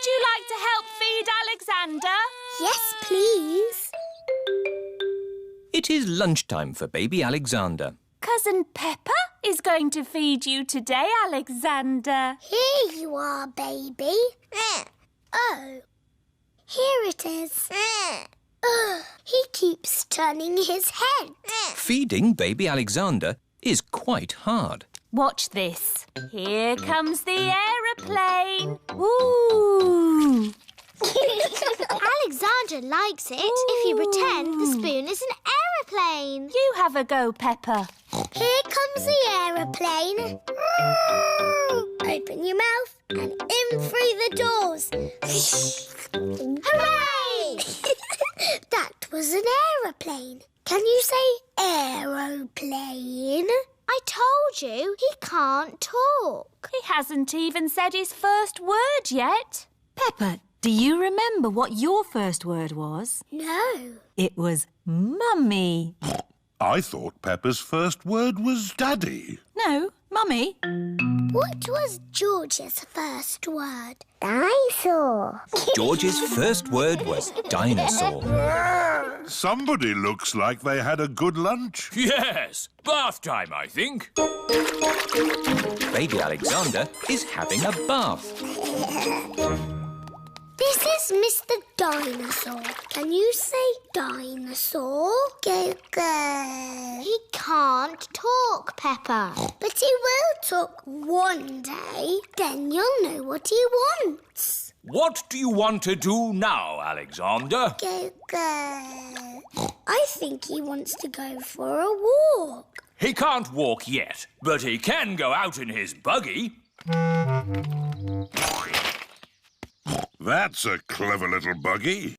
Would you like to help feed Alexander? Yes, please. It is lunchtime for baby Alexander. Cousin Peppa is going to feed you today, Alexander. Here you are, baby. Oh, here it is. He keeps turning his head. Feeding baby Alexander is quite hard. Watch this. Here comes the aeroplane. Woo! Alexander likes it if you pretend the spoon is an aeroplane. You have a go, Peppa. Here comes the aeroplane. Open your mouth and in through the doors. Hooray! That was an aeroplane. Can you say aeroplane? I told you he can't talk. He hasn't even said his first word yet. Peppa, do you remember what your first word was? No. It was Mummy. I thought Peppa's first word was Daddy. No, Mummy. What was George's first word? Dinosaur. George's first word was dinosaur. Somebody looks like they had a good lunch. Yes, bath time, I think. Baby Alexander is having a bath. This is Mr. Dinosaur. Can you say dinosaur? Go, go. He can't talk, Peppa. But he will talk one day. Then you'll know what he wants. What do you want to do now, Alexander? Go, go. I think he wants to go for a walk. He can't walk yet, but he can go out in his buggy. That's a clever little buggy.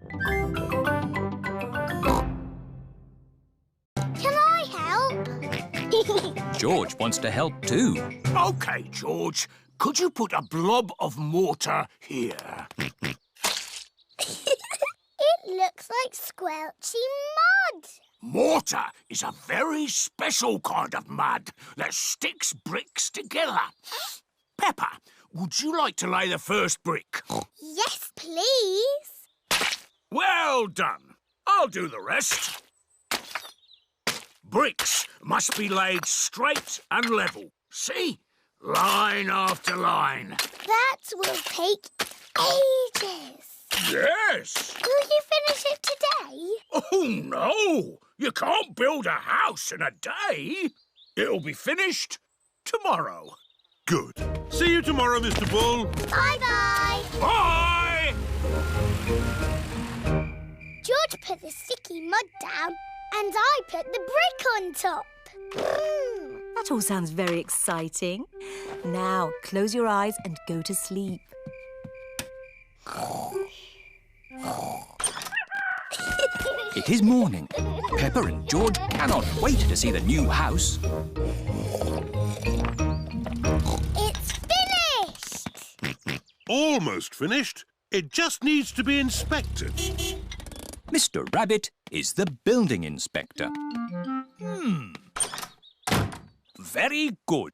Can I help? George wants to help too. OK, George. Could you put a blob of mortar here? It looks like squelchy mud. Mortar is a very special kind of mud that sticks bricks together. Peppa, would you like to lay the first brick? Yes, please. Well done. I'll do the rest. Bricks must be laid straight and level. See? Line after line. That will take ages. Yes. Will you finish it today? Oh, no. You can't build a house in a day. It'll be finished tomorrow. Good. See you tomorrow, Mr. Bull. Bye-bye. Bye! George put the sticky mud down and I put the brick on top. That all sounds very exciting. Now, close your eyes and go to sleep. It is morning. Peppa and George cannot wait to see the new house. It's finished! Almost finished. It just needs to be inspected. Mr. Rabbit is the building inspector. Very good.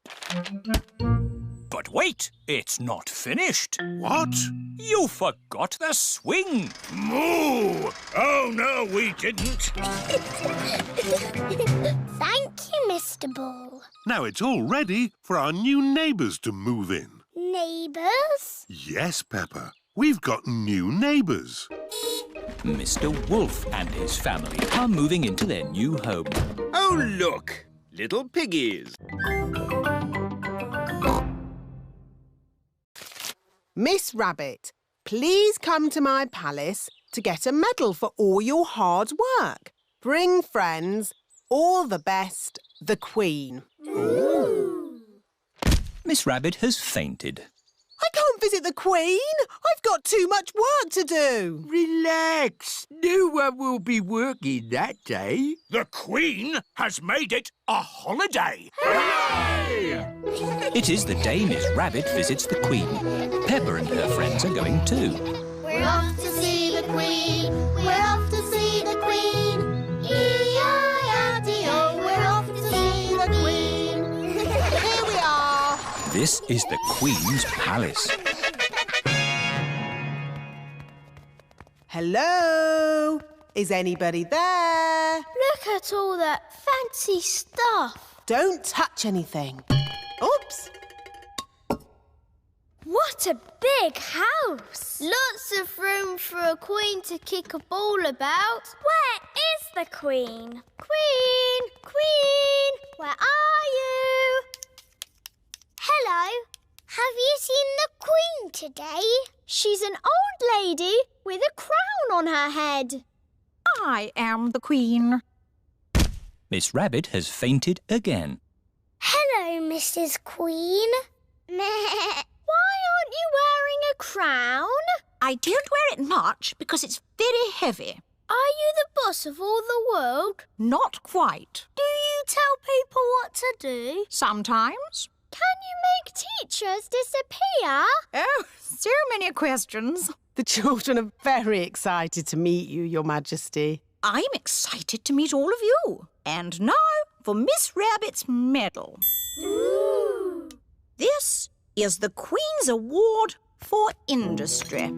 But wait, it's not finished. What? You forgot the swing. Moo! Oh, no, we didn't. Thank you, Mr. Bull. Now it's all ready for our new neighbours to move in. Neighbours? Yes, Peppa. We've got new neighbours. Mr. Wolf and his family are moving into their new home. Oh, look! Little piggies. Miss Rabbit, please come to my palace to get a medal for all your hard work. Bring friends. All the best, the Queen. Ooh. Miss Rabbit has fainted. I can't visit the Queen. I've got too much work to do. Relax. No one will be working that day. The Queen has made it a holiday. Hooray! It is the day Miss Rabbit visits the Queen. Peppa and her friends are going too. We're off to see the Queen. We're off to see the Queen. E-I-R-T-O. We're off to see the Queen. Here we are. This is the Queen's palace. Hello? Is anybody there? Look at all that fancy stuff. Don't touch anything. Oops. What a big house. Lots of room for a queen to kick a ball about. Where is the queen? Queen! Queen! Where are you? Hello. Have you seen the queen today? She's an old lady with a crown on her head. I am the queen. Miss Rabbit has fainted again. Hello, Mrs. Queen. Why aren't you wearing a crown? I don't wear it much because it's very heavy. Are you the boss of all the world? Not quite. Do you tell people what to do? Sometimes. Can you make teachers disappear? Oh, so many questions. The children are very excited to meet you, Your Majesty. I'm excited to meet all of you. And now for Miss Rabbit's medal. Ooh. This is the Queen's Award for Industry.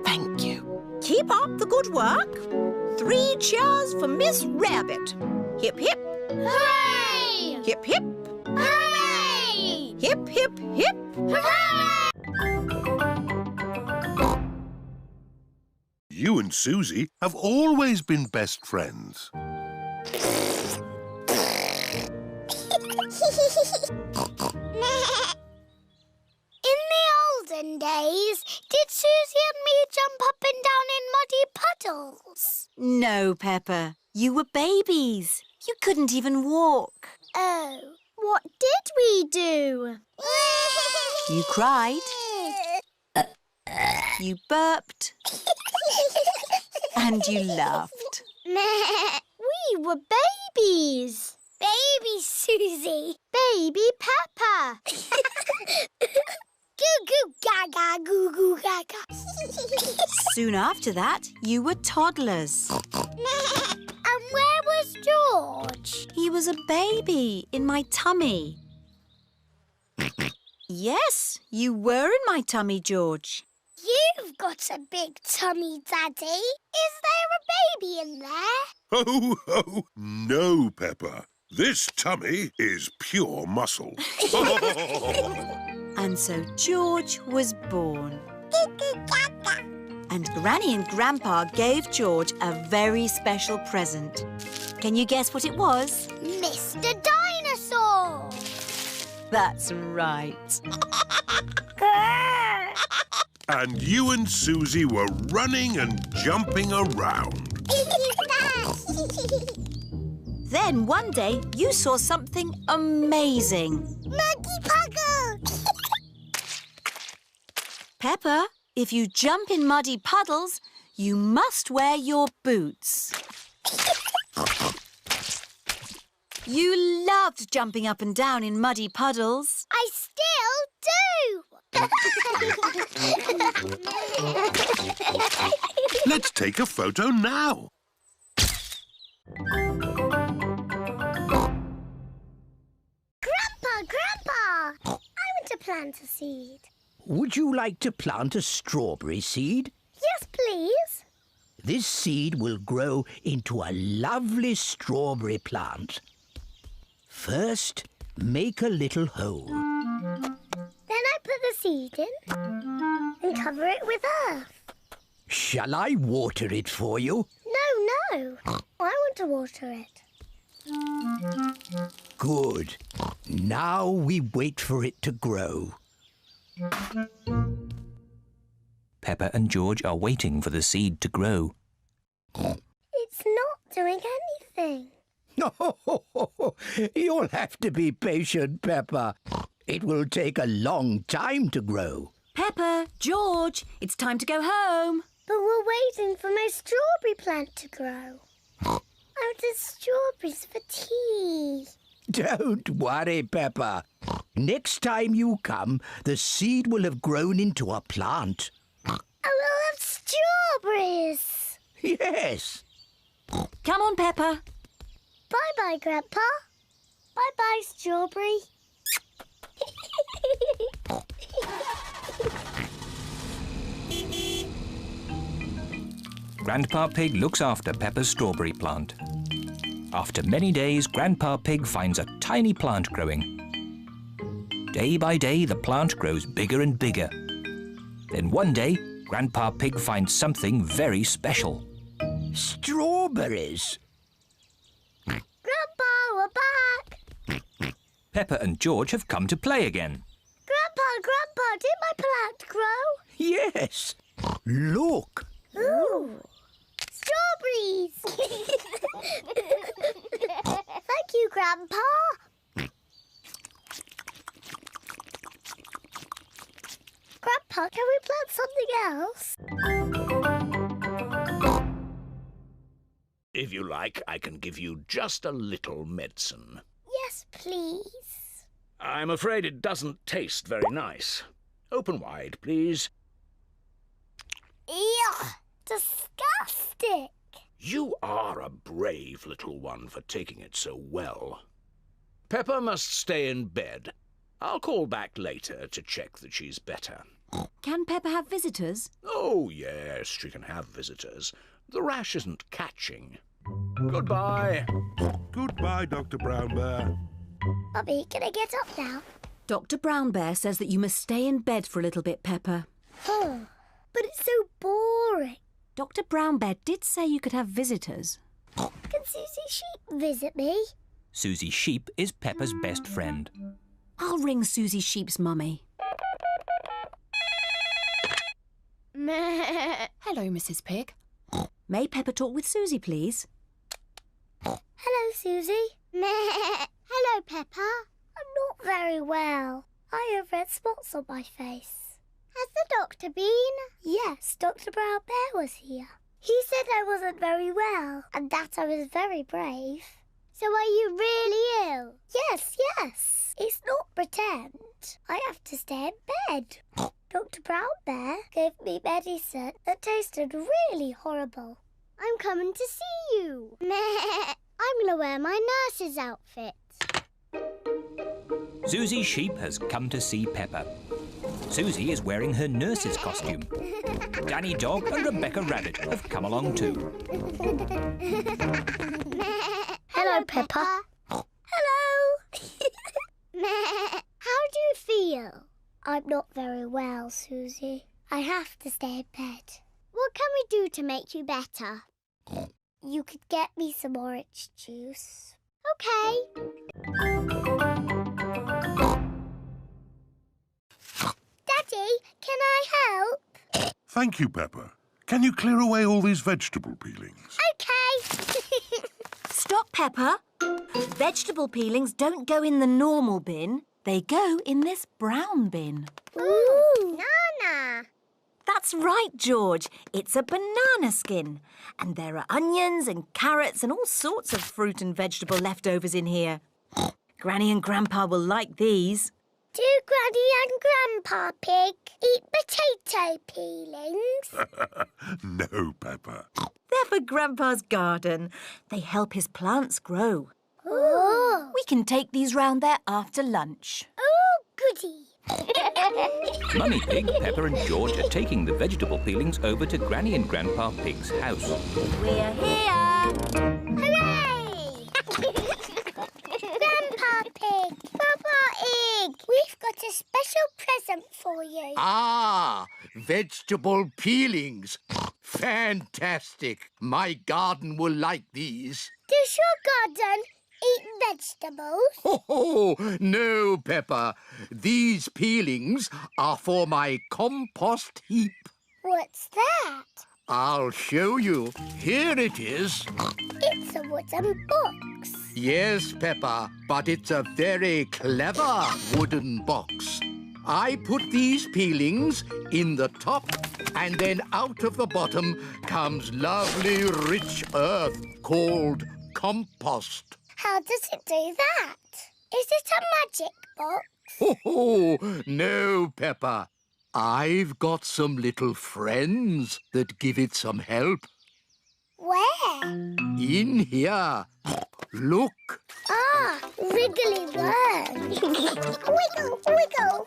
Thank you. Keep up the good work. 3 cheers for Miss Rabbit. Hip, hip. Hooray! Hip, hip. Hooray! Hip, hip, hip. Hooray! You and Susie have always been best friends. In the olden days, did Susie and me jump up and down in muddy puddles? No, Peppa. You were babies. You couldn't even walk. Oh, what did we do? You cried. You burped. And you laughed. We were babies. Baby Susie. Baby Peppa. Goo goo gaga, goo goo gaga. Soon after that, you were toddlers. And where was George? He was a baby in my tummy. Yes, you were in my tummy, George. You've got a big tummy, Daddy. Is there a baby in there? Ho, ho! No, Peppa. This tummy is pure muscle. And so George was born. And Granny and Grandpa gave George a very special present. Can you guess what it was? Mr. Dinosaur. That's right. And you and Susie were running and jumping around. Then one day you saw something amazing. Muggy Puggle. Peppa, if you jump in muddy puddles, you must wear your boots. You loved jumping up and down in muddy puddles. I still do. Let's take a photo now. Grandpa, I want to plant a seed. Would you like to plant a strawberry seed? Yes, please. This seed will grow into a lovely strawberry plant. First, make a little hole. Then I put the seed in and cover it with earth. Shall I water it for you? No. I want to water it. Good. Now we wait for it to grow. Peppa and George are waiting for the seed to grow. It's not doing anything. You'll have to be patient, Peppa. It will take a long time to grow. Peppa, George, it's time to go home. But we're waiting for my strawberry plant to grow. I want the strawberries for tea. Don't worry, Peppa. Next time you come, the seed will have grown into a plant. I will have strawberries. Yes. Come on, Peppa. Bye-bye, Grandpa. Bye-bye, strawberry. Grandpa Pig looks after Peppa's strawberry plant. After many days, Grandpa Pig finds a tiny plant growing. Day by day, the plant grows bigger and bigger. Then one day, Grandpa Pig finds something very special. Strawberries. Grandpa, we're back. Peppa and George have come to play again. Grandpa, did my plant grow? Yes. Look. Ooh, strawberries. Thank you, Grandpa. Grandpa, can we plant something else? If you like, I can give you just a little medicine. Yes, please. I'm afraid it doesn't taste very nice. Open wide, please. Ew, disgusting. You are a brave little one for taking it so well. Peppa must stay in bed. I'll call back later to check that she's better. Can Peppa have visitors? Oh, yes, she can have visitors. The rash isn't catching. Goodbye. Goodbye, Dr. Brown Bear. Mummy, can I get up now? Dr. Brown Bear says that you must stay in bed for a little bit, Peppa. Oh, but it's so boring. Dr. Brown Bear did say you could have visitors. Can Susie Sheep visit me? Susie Sheep is Peppa's best friend. I'll ring Susie Sheep's mummy. Hello, Mrs. Pig. May Peppa talk with Susie, please? Hello, Susie. Hello, Peppa. I'm not very well. I have red spots on my face. Has the doctor been? Yes, Dr. Brown Bear was here. He said I wasn't very well and that I was very brave. So are you really ill? Yes. It's not pretend. I have to stay in bed. Dr. Brown Bear gave me medicine that tasted really horrible. I'm coming to see you. I'm going to wear my nurse's outfit. Susie Sheep has come to see Peppa. Susie is wearing her nurse's costume. Danny Dog and Rebecca Rabbit have come along too. Hello, Peppa. Hello. How do you feel? I'm not very well, Susie. I have to stay in bed. What can we do to make you better? You could get me some orange juice. Okay. Daddy, can I help? Thank you, Peppa. Can you clear away all these vegetable peelings? Okay. Stop, Peppa. Vegetable peelings don't go in the normal bin. They go in this brown bin. Ooh, banana. That's right, George. It's a banana skin. And there are onions and carrots and all sorts of fruit and vegetable leftovers in here. Granny and Grandpa will like these. Do Granny and Grandpa Pig eat potato peelings? No, Peppa. They're for Grandpa's garden. They help his plants grow. Oh. We can take these round there after lunch. Oh, goody. Mummy Pig, Peppa and George are taking the vegetable peelings over to Granny and Grandpa Pig's house. We're here! Hooray! Grandpa Pig, Papa Pig, we've got a special present for you. Ah, vegetable peelings. Fantastic. My garden will like these. Does your garden eat vegetables? Oh, no, Peppa. These peelings are for my compost heap. What's that? I'll show you. Here it is. It's a wooden box. Yes, Peppa, but it's a very clever wooden box. I put these peelings in the top, and then out of the bottom comes lovely rich earth called compost. How does it do that? Is it a magic box? Oh, no, Peppa. I've got some little friends that give it some help. Where? In here. Look. Ah, wriggly worms. Wiggle, wiggle.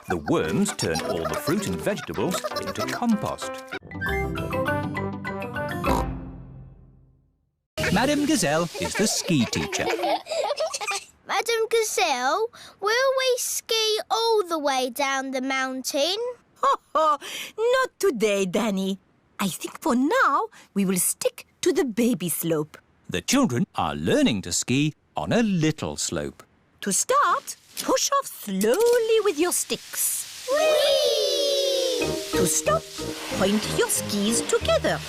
The worms turn all the fruit and vegetables into compost. Madame Gazelle is the ski teacher. Madam Gazelle, will we ski all the way down the mountain? Not today, Danny. I think for now we will stick to the baby slope. The children are learning to ski on a little slope. To start, push off slowly with your sticks. Whee! To stop, point your skis together.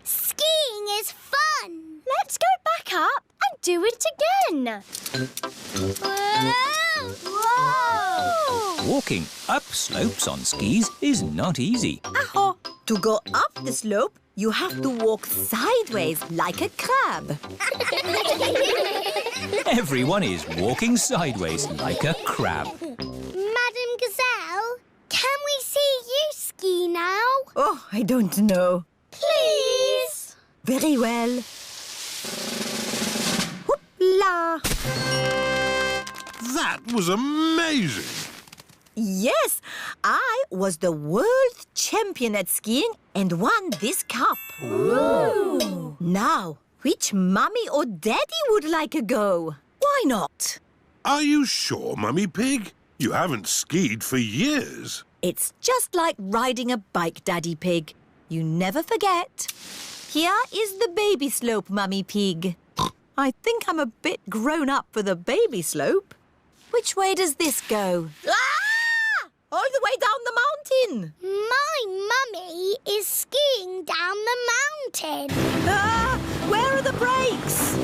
Skiing is fun! Let's go back up and do it again. Whoa! Walking up slopes on skis is not easy. To go up the slope, you have to walk sideways like a crab. Everyone is walking sideways like a crab. Madam Gazelle, can we see you ski now? Oh, I don't know. Please? Very well. Whoop-la! That was amazing. Yes, I was the world champion at skiing and won this cup. Ooh. Now, which mummy or daddy would like a go? Why not? Are you sure, Mummy Pig? You haven't skied for years. It's just like riding a bike, Daddy Pig. You never forget. Here is the baby slope, Mummy Pig. I think I'm a bit grown up for the baby slope. Which way does this go? Ah! All the way down the mountain. My mummy is skiing down the mountain. Ah! Where are the brakes?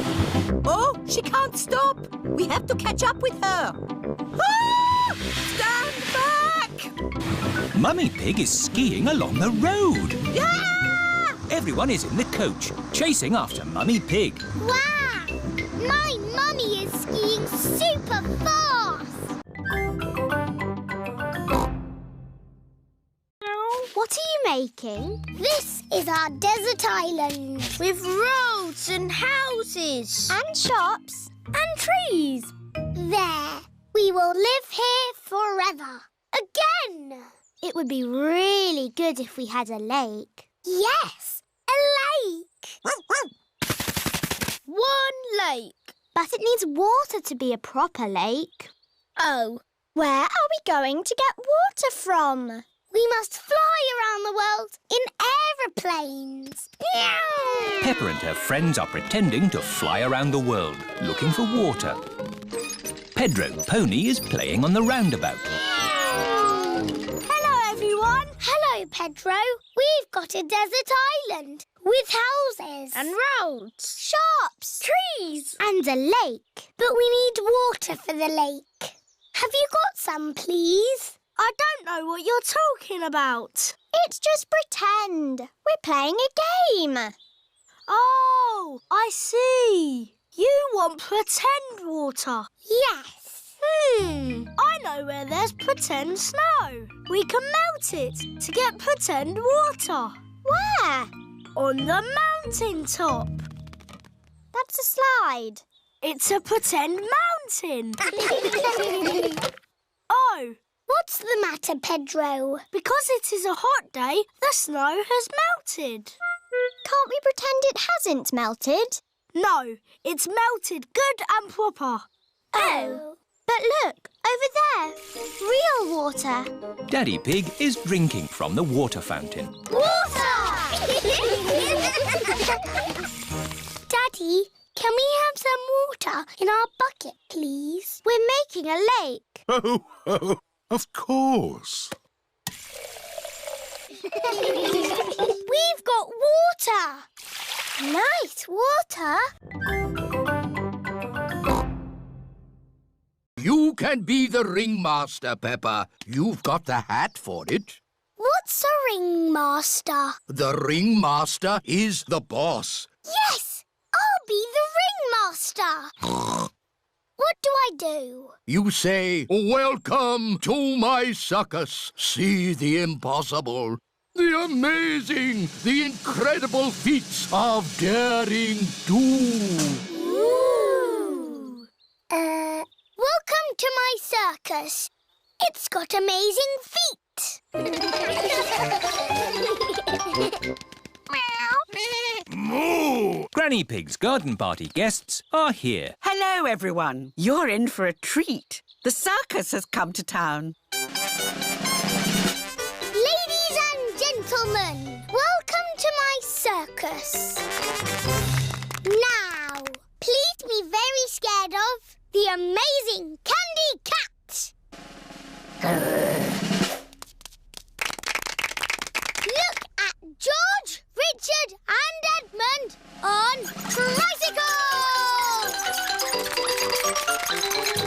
Oh, she can't stop. We have to catch up with her. Ah! Stand back! Mummy Pig is skiing along the road. Ah! Everyone is in the coach, chasing after Mummy Pig. Wow! My mummy is skiing super fast! What are you making? This is our desert island with roads and houses And shops and trees. There, we will live here forever. Again! It would be really good if we had a lake. Yes, a lake. One lake. But it needs water to be a proper lake. Oh, where are we going to get water from? We must fly around the world in aeroplanes. Peppa and her friends are pretending to fly around the world, looking for water. Pedro Pony is playing on the roundabout. Hello, everyone. Hello, Pedro. We've got a desert island with houses. And roads. Shops. Trees. And a lake. But we need water for the lake. Have you got some, please? I don't know what you're talking about. It's just pretend. We're playing a game. Oh, I see. You want pretend water. Yes. I know where there's pretend snow. We can melt it to get pretend water. Where? On the mountain top. That's a slide. It's a pretend mountain. Oh, What's the matter, Pedro? because it is a hot day, the snow has melted. Can't we pretend it hasn't melted? No, it's melted good and proper. Oh. But look, over there. Real water. Daddy Pig is drinking from the water fountain. Water! Daddy, can we have some water in our bucket, please? We're making a lake. Oh, of course. We've got water. Nice water. You can be the ringmaster, Peppa. You've got the hat for it. What's a ringmaster? The ringmaster is the boss. Yes, I'll be the ringmaster. What do I do? You say, "Welcome to my circus. See the impossible, the amazing, the incredible feats of daring do." Ooh. Welcome to my circus. It's got amazing feet. Moo! Granny Pig's garden party guests are here. Hello, everyone. You're in for a treat. The circus has come to town. Ladies and gentlemen, welcome to my circus. Now, please be very scared of the amazing Candy Cat. Look at George, Richard and Edmund on tricycles!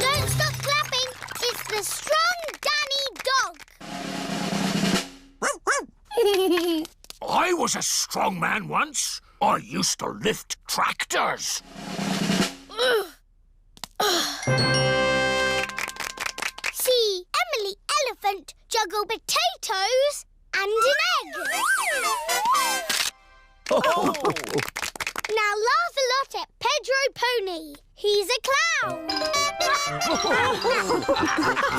Don't stop clapping. It's the strong Danny dog. I was a strong man once. I used to lift tractors. See Emily Elephant juggle potatoes and an egg. Now laugh a lot at Pedro Pony. He's a clown.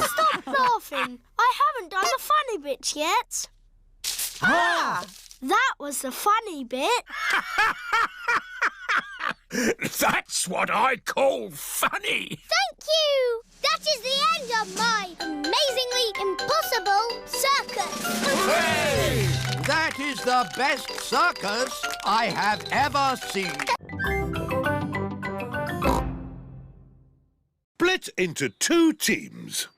Stop laughing. I haven't done the funny bits yet. That was the funny bit. That's what I call funny. Thank you. That is the end of my amazingly impossible circus. Hooray! That is the best circus I have ever seen. Split into 2 teams.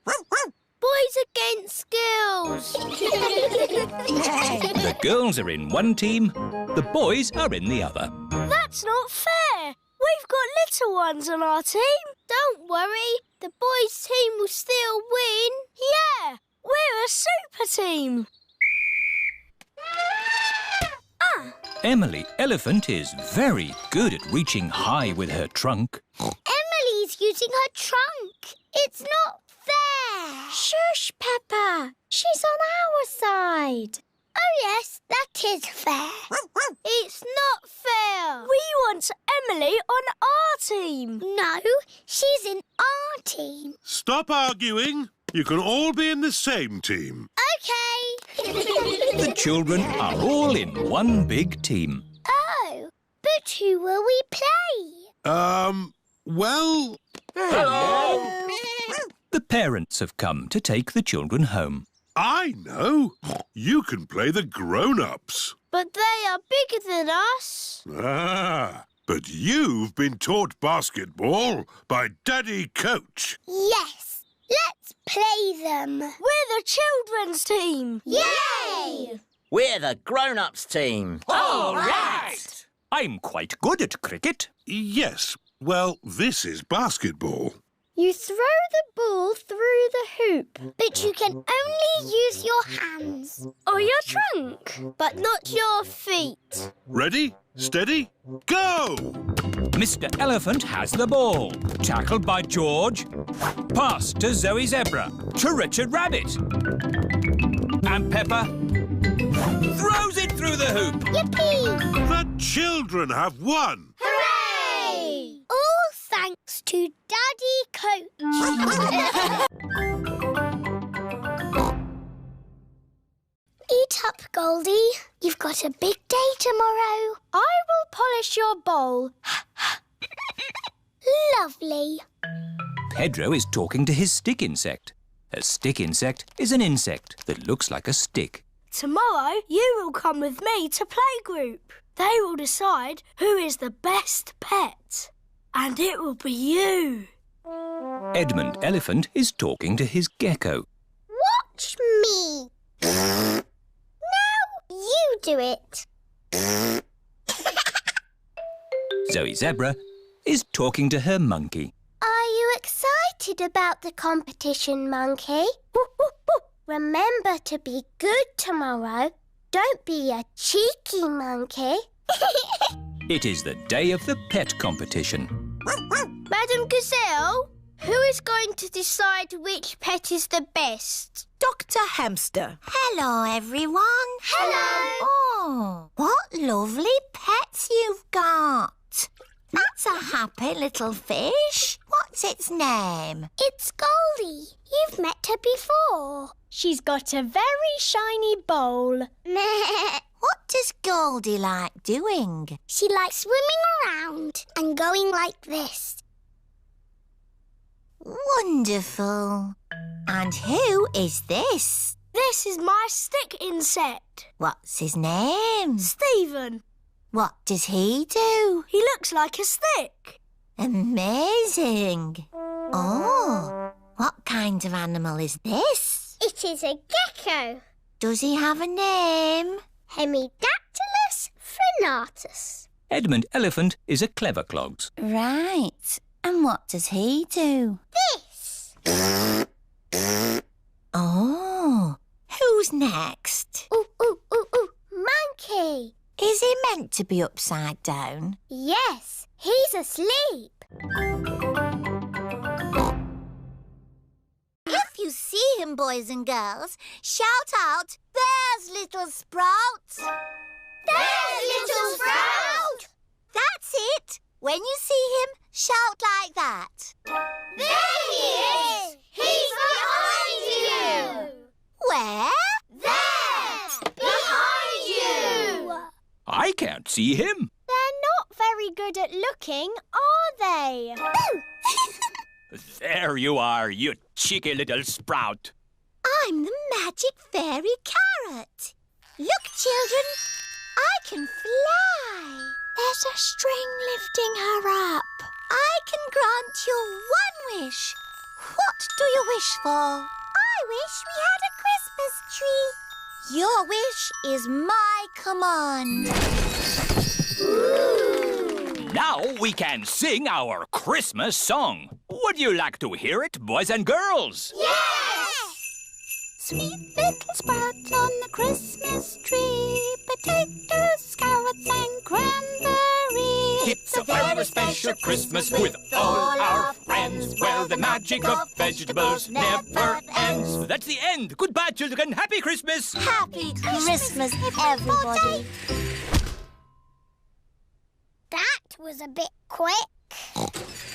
Boys against girls. The girls are in one team, the boys are in the other. That's not fair. We've got little ones on our team. Don't worry, the boys' team will still win. Yeah, we're a super team. Emily Elephant is very good at reaching high with her trunk. Emily's using her trunk. It's not fair. Shush, Peppa. She's on our side. Oh, yes, that is fair. It's not fair. We want Emily on our team. No, she's in our team. Stop arguing. You can all be in the same team. OK. The children are all in one big team. Oh, but who will we play? Well... Hello! The parents have come to take the children home. I know. You can play the grown-ups. But they are bigger than us. But you've been taught basketball by Daddy Coach. Yes, let's play them. We're the children's team. Yay! We're the grown-ups team. All right! I'm quite good at cricket. Yes, well, this is basketball. You throw the ball through the hoop. But you can only use your hands. Or your trunk. But not your feet. Ready, steady, go! Mr. Elephant has the ball. Tackled by George. Pass to Zoe Zebra. To Richard Rabbit. And Peppa throws it through the hoop. Yippee! The children have won. Hooray! All thanks to Daddy Coach. Eat up, Goldie. You've got a big day tomorrow. I will polish your bowl. Lovely. Pedro is talking to his stick insect. A stick insect is an insect that looks like a stick. Tomorrow you will come with me to playgroup. They will decide who is the best pet. And it will be you. Edmund Elephant is talking to his gecko. Watch me. Now you do it. Zoe Zebra is talking to her monkey. Are you excited about the competition, Monkey? Remember to be good tomorrow. Don't be a cheeky monkey. It is the day of the pet competition. Madam Gazelle, who is going to decide which pet is the best? Dr. Hamster. Hello, everyone. Hello. Oh, what lovely pets you've got. That's a happy little fish. What's its name? It's Goldie. You've met her before. She's got a very shiny bowl. What does Goldie like doing? She likes swimming around and going like this. Wonderful. And who is this? This is my stick insect. What's his name? Stephen. What does he do? He looks like a stick. Amazing. Oh, what kind of animal is this? It is a gecko. Does he have a name? Hemidactylus frenatus. Edmund Elephant is a clever clogs. Right. And what does he do? This. Oh, who's next? Ooh, ooh, ooh, ooh. Monkey. Is he meant to be upside down? Yes, he's asleep. If you see him, boys and girls, shout out, "There's little Sprout!" There's little Sprout! That's it. When you see him, shout like that. There he is! He's behind you! Where? There! Behind you! I can't see him. They're not very good at looking, are they? There you are, you cheeky little sprout. I'm the magic fairy carrot. Look, children, I can fly. There's a string lifting her up. I can grant you one wish. What do you wish for? I wish we had a Christmas tree. Your wish is my command. Now we can sing our Christmas song. Would you like to hear it, boys and girls? Yes! Sweet little sprout on the Christmas tree, potatoes, carrots and cranberries. It's a very special Christmas with all our friends, where the magic of vegetables never ends. That's the end. Goodbye, children. Happy Christmas. Happy Christmas, everybody. That was a bit quick.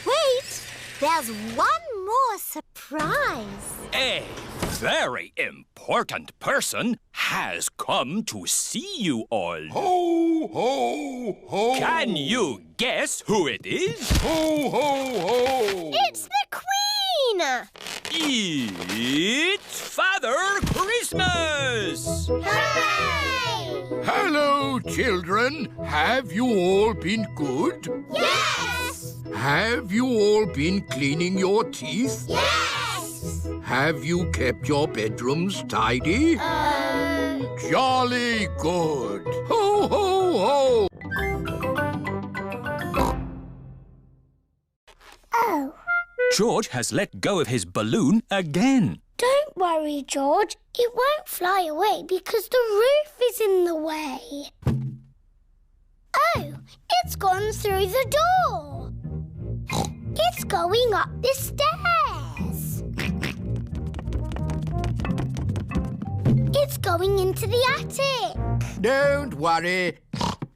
Wait, there's one more surprise. A very important person has come to see you all. Ho, ho, ho! Can you guess who it is? Ho, ho, ho! It's the Queen! It's Father Christmas! Hooray! Hello, children. Have you all been good? Yes! Have you all been cleaning your teeth? Yes! Have you kept your bedrooms tidy? Jolly good. Ho, ho, ho! Oh. George has let go of his balloon again. Don't worry, George. It won't fly away because the roof is in the way. Oh, it's gone through the door. It's going up the stairs. It's going into the attic. Don't worry.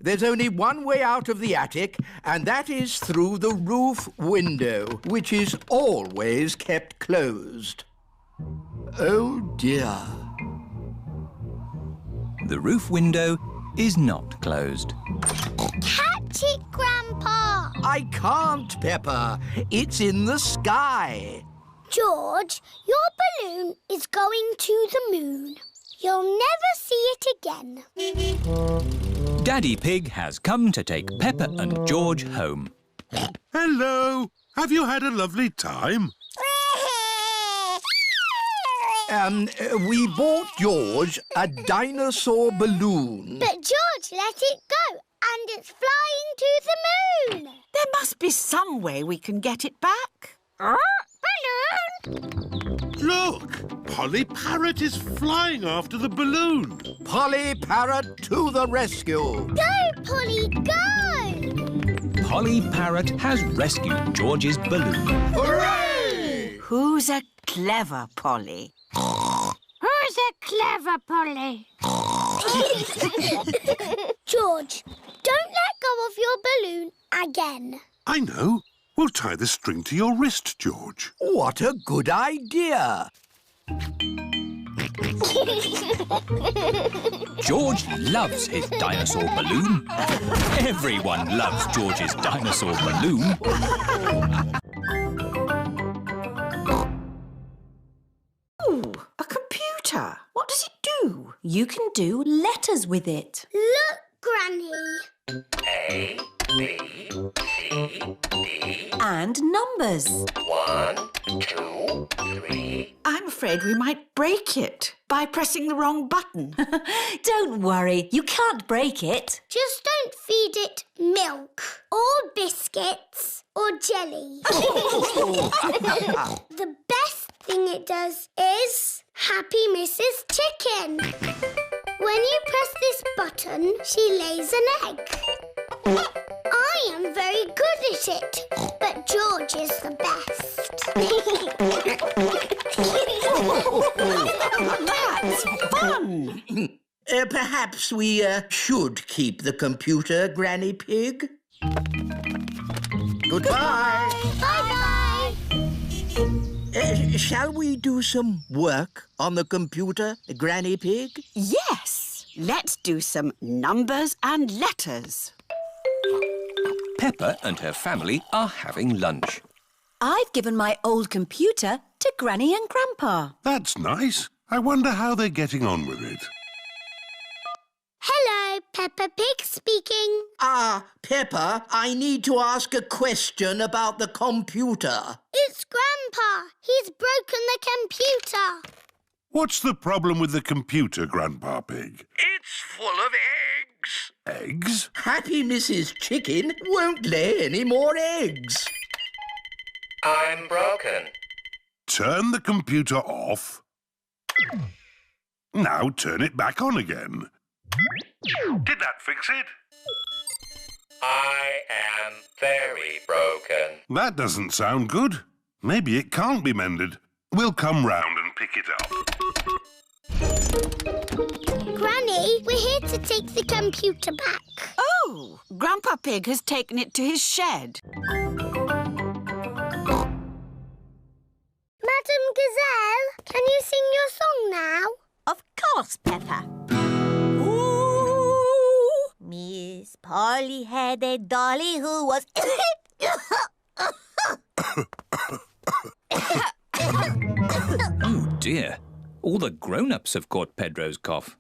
There's only one way out of the attic, and that is through the roof window, which is always kept closed. Oh, dear. The roof window is not closed. Catch it, Grandpa. I can't, Peppa. It's in the sky. George, your balloon is going to the moon. You'll never see it again. Daddy Pig has come to take Peppa and George home. Hello. Have you had a lovely time? We bought George a dinosaur balloon. But George let it go, and it's flying to the moon. There must be some way we can get it back. Balloon! Look! Polly Parrot is flying after the balloon. Polly Parrot to the rescue. Go, Polly, go! Polly Parrot has rescued George's balloon. Hooray! Who's a clever Polly? Who's a clever Polly? George, don't let go of your balloon again. I know. We'll tie the string to your wrist, George. What a good idea. George loves his dinosaur balloon. Everyone loves George's dinosaur balloon. Ooh, a computer. What does it do? You can do letters with it. Look, Granny. A, B, C, D. And numbers. 1, 2, 3. I'm afraid we might break it by pressing the wrong button. Don't worry, you can't break it. Just don't feed it milk or biscuits or jelly. The best thing it does is Happy Mrs. Chicken. When you press this button, she lays an egg. I am very good at it, but George is the best. That's fun! Perhaps we should keep the computer, Granny Pig. Goodbye. Bye-bye. Shall we do some work on the computer, Granny Pig? Yes! Let's do some numbers and letters. Peppa and her family are having lunch. I've given my old computer to Granny and Grandpa. That's nice. I wonder how they're getting on with it. Hello, Peppa Pig speaking. Peppa, I need to ask a question about the computer. It's Grandpa. He's broken the computer. What's the problem with the computer, Grandpa Pig? It's full of eggs. Eggs? Happy Mrs. Chicken won't lay any more eggs. I'm broken. Turn the computer off. Now turn it back on again. Did that fix it? I am very broken. That doesn't sound good. Maybe it can't be mended. We'll come round and pick it up. Granny, we're here to take the computer back. Oh, Grandpa Pig has taken it to his shed. Madam Gazelle, can you sing your song now? Of course, Peppa. Miss Polly had a dolly who was... Oh dear, all the grown-ups have caught Pedro's cough.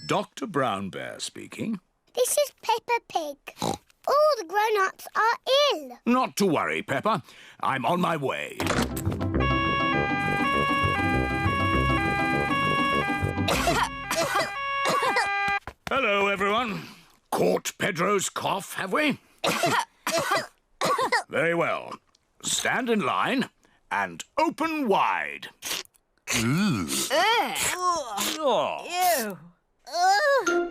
Dr. Brown Bear speaking. This is Peppa Pig. All the grown-ups are ill. Not to worry, Peppa. I'm on my way. Hello, everyone. Caught Pedro's cough, have we? Very well. Stand in line and open wide. Ew.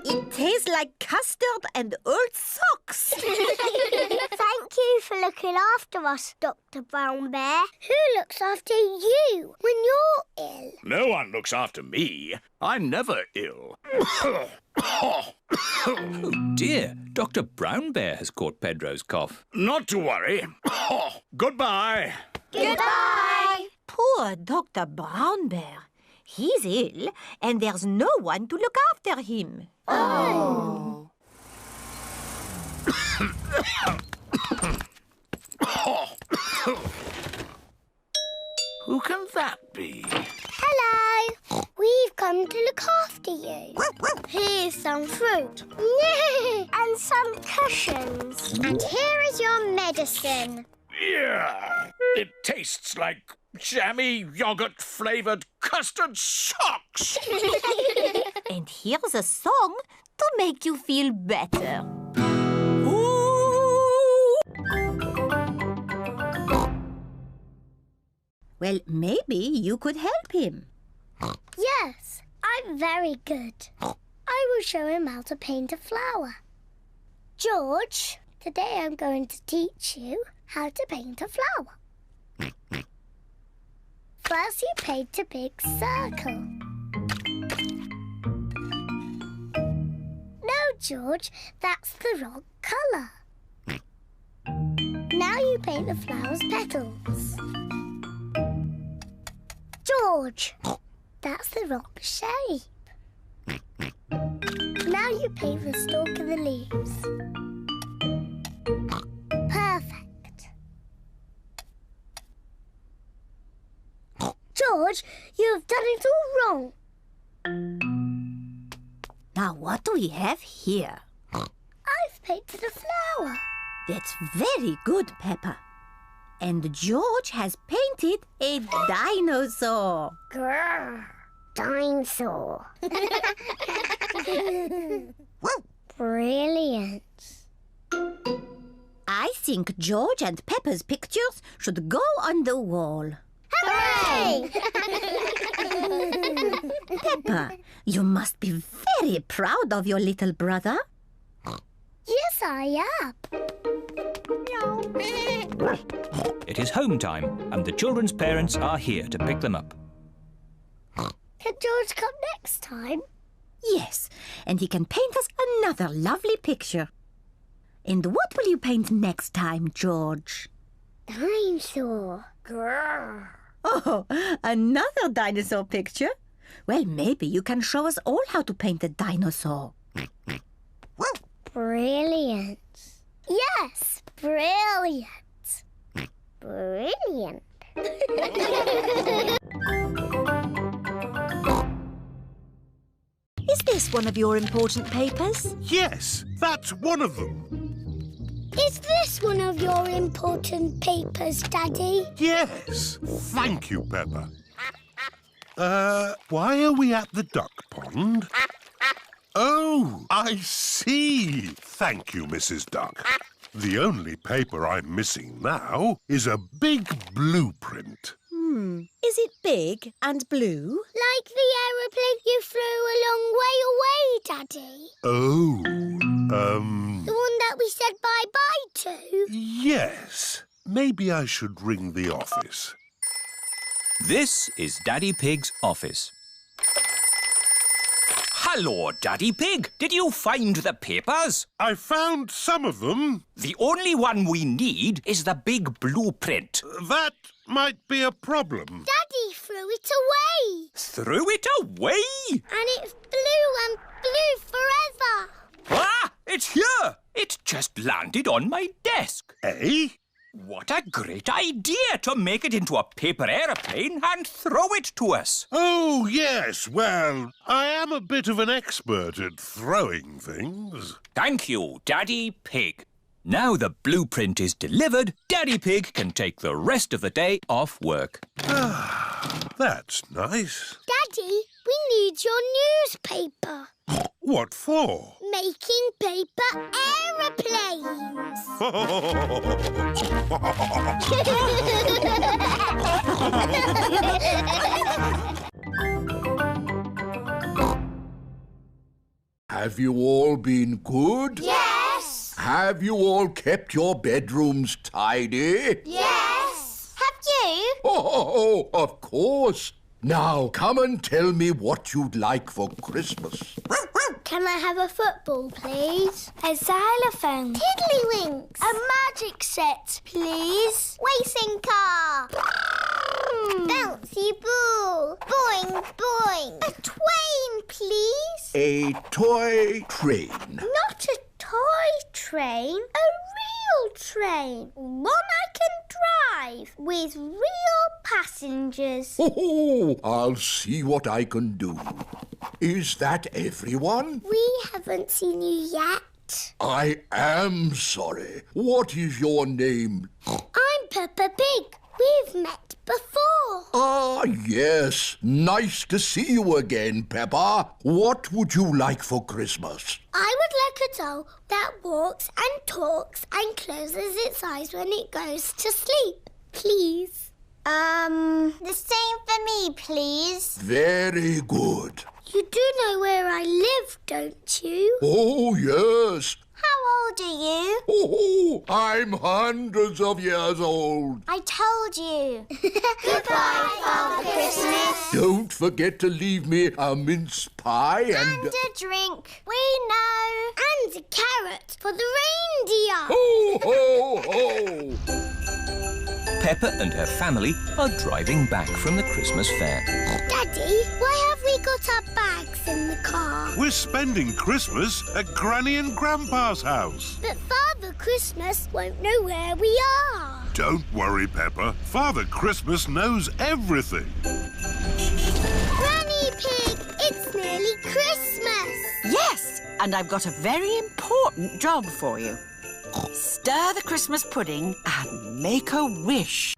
It tastes like custard and old socks. Thank you for looking after us, Dr. Brown Bear. Who looks after you when you're ill? No one looks after me. I'm never ill. Oh dear, Dr. Brown Bear has caught Pedro's cough. Not to worry. Goodbye. Goodbye. Poor Dr. Brown Bear. He's ill, and there's no one to look after him. Oh. Who can that be? Hello. We've come to look after you. Here's some fruit. And some cushions. And here is your medicine. Yeah, it tastes like jammy yogurt-flavoured custard socks. And here's a song to make you feel better. Well, maybe you could help him. Yes, I'm very good. I will show him how to paint a flower. George, today I'm going to teach you how to paint a flower. First, you paint a big circle. No, George, that's the wrong colour. Now you paint the flower's petals. George, That's the wrong shape. Now you paint the stalk of the leaves. Perfect. George, you have done it all wrong. Now, what do we have here? I've painted a flower. That's very good, Peppa. And George has painted a dinosaur. Grrr. Dinosaur. Brilliant. I think George and Peppa's pictures should go on the wall. Hooray! Peppa, you must be very proud of your little brother. Yes, I am. It is home time, and the children's parents are here to pick them up. Can George come next time? Yes, and he can paint us another lovely picture. And what will you paint next time, George? Dinosaur. Grrr. Oh, another dinosaur picture? Well, maybe you can show us all how to paint a dinosaur. Brilliant. Yes, brilliant. Brilliant. Is this one of your important papers? Yes, that's one of them. Is this one of your important papers, Daddy? Yes. Thank you, Peppa. Why are we at the duck pond? Oh, I see. Thank you, Mrs. Duck. The only paper I'm missing now is a big blueprint. Is it big and blue? Like the aeroplane you flew a long way away, Daddy. Oh, The one that we said bye-bye to. yes. Maybe I should ring the office. This is Daddy Pig's office. Hello, Daddy Pig. Did you find the papers? I found some of them. The only one we need is the big blueprint. That might be a problem. Daddy threw it away. Threw it away? And it's blue and blue forever. Ah! It's here! It just landed on my desk. Eh? What a great idea to make it into a paper aeroplane and throw it to us. Oh, yes. Well, I am a bit of an expert at throwing things. Thank you, Daddy Pig. Now the blueprint is delivered, Daddy Pig can take the rest of the day off work. That's nice. Daddy, we need your newspaper. What for? Making paper aeroplanes. Have you all been good? Yes. Have you all kept your bedrooms tidy? Yes. Have you? Oh, of course. Now, come and tell me what you'd like for Christmas. Can I have a football, please? A xylophone. Tiddlywinks. A magic set, please. Racing car. Bouncy ball. Boing, boing. A twain, please. A toy train. Not a toy train. A real train. One I can drive with real passengers. Oh, I'll see what I can do. Is that everyone? We haven't seen you yet. I am sorry. What is your name? I'm Peppa Pig. We've met before. Ah, yes. Nice to see you again, Peppa. What would you like for Christmas? I would like a doll that walks and talks and closes its eyes when it goes to sleep. Please. The same for me, please. Very good. You do know where I live, don't you? Oh, yes. How old are you? Oh, I'm hundreds of years old. I told you. Goodbye, Father Christmas. Don't forget to leave me a mince pie and a drink. We know. And a carrot for the reindeer. Ho, ho, ho! Peppa and her family are driving back from the Christmas fair. Daddy, why have we got our bags in the car? We're spending Christmas at Granny and Grandpa's house. But Father Christmas won't know where we are. Don't worry, Peppa. Father Christmas knows everything. Granny Pig, it's nearly Christmas. Yes, and I've got a very important job for you. Stir the Christmas pudding and make a wish.